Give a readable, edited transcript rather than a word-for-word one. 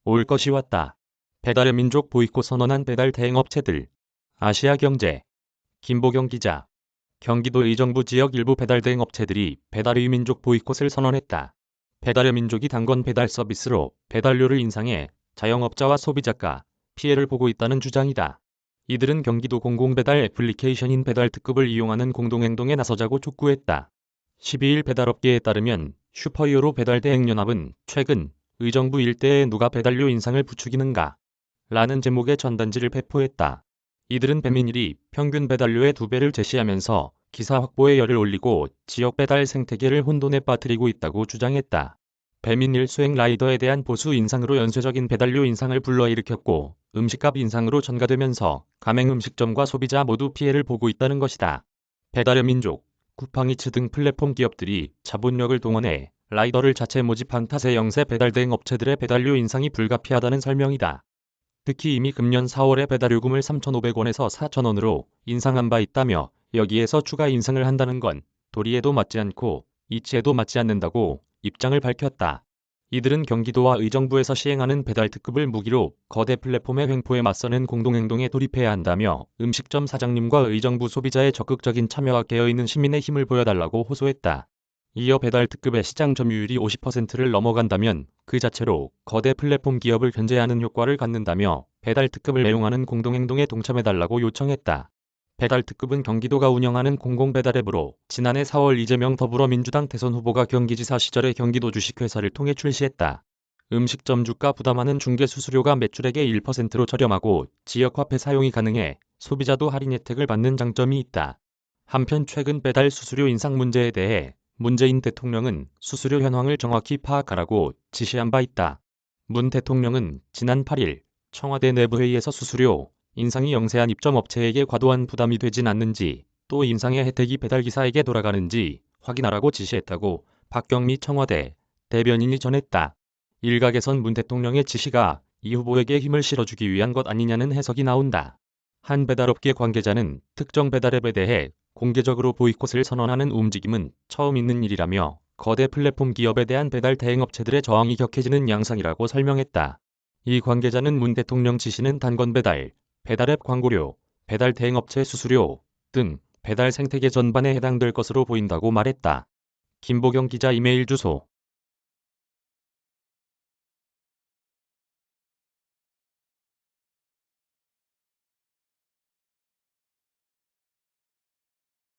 올 것이 왔다. 배달의 민족 보이콧 선언한 배달 대행업체들. 아시아경제. 김보경 기자. 경기도 의정부 지역 일부 배달 대행업체들이 배달의 민족 보이콧을 선언했다. 배달의 민족이 단건 배달 서비스로 배달료를 인상해 자영업자와 소비자가 피해를 보고 있다는 주장이다. 이들은 경기도 공공배달 애플리케이션인 배달특급을 이용하는 공동행동에 나서자고 촉구했다. 12일 배달업계에 따르면 슈퍼히어로 배달대행연합은 최근 의정부 일대에 누가 배달료 인상을 부추기는가? 라는 제목의 전단지를 배포했다. 이들은 배민일이 평균 배달료의 2배를 제시하면서 기사 확보에 열을 올리고 지역 배달 생태계를 혼돈에 빠뜨리고 있다고 주장했다. 배민일 수행 라이더에 대한 보수 인상으로 연쇄적인 배달료 인상을 불러일으켰고 음식값 인상으로 전가되면서 가맹음식점과 소비자 모두 피해를 보고 있다는 것이다. 배달의 민족, 쿠팡이츠 등 플랫폼 기업들이 자본력을 동원해 라이더를 자체 모집한 탓에 영세 배달 대행 업체들의 배달료 인상이 불가피하다는 설명이다. 특히 이미 금년 4월에 배달요금을 3,500원에서 4,000원으로 인상한 바 있다며 여기에서 추가 인상을 한다는 건 도리에도 맞지 않고 이치에도 맞지 않는다고 입장을 밝혔다. 이들은 경기도와 의정부에서 시행하는 배달특급을 무기로 거대 플랫폼의 횡포에 맞서는 공동행동에 돌입해야 한다며 음식점 사장님과 의정부 소비자의 적극적인 참여가 깨어있는 시민의 힘을 보여달라고 호소했다. 이어 배달특급의 시장 점유율이 50%를 넘어간다면 그 자체로 거대 플랫폼 기업을 견제하는 효과를 갖는다며 배달특급을 애용하는 공동행동에 동참해달라고 요청했다. 배달특급은 경기도가 운영하는 공공배달 앱으로 지난해 4월 이재명 더불어민주당 대선 후보가 경기지사 시절에 경기도 주식회사를 통해 출시했다. 음식점 주가 부담하는 중개수수료가 매출액의 1%로 저렴하고 지역화폐 사용이 가능해 소비자도 할인 혜택을 받는 장점이 있다. 한편 최근 배달 수수료 인상 문제에 대해 문재인 대통령은 수수료 현황을 정확히 파악하라고 지시한 바 있다. 문 대통령은 지난 8일 청와대 내부회의에서 수수료 인상이 영세한 입점업체에게 과도한 부담이 되진 않는지 또 인상의 혜택이 배달기사에게 돌아가는지 확인하라고 지시했다고 박경미 청와대 대변인이 전했다. 일각에선 문 대통령의 지시가 이 후보에게 힘을 실어주기 위한 것 아니냐는 해석이 나온다. 한 배달업계 관계자는 특정 배달앱에 대해 공개적으로 보이콧을 선언하는 움직임은 처음 있는 일이라며 거대 플랫폼 기업에 대한 배달 대행업체들의 저항이 격해지는 양상이라고 설명했다. 이 관계자는 문 대통령 지시는 단건 배달, 배달앱 광고료, 배달 대행업체 수수료 등 배달 생태계 전반에 해당될 것으로 보인다고 말했다. 김보경 기자 이메일 주소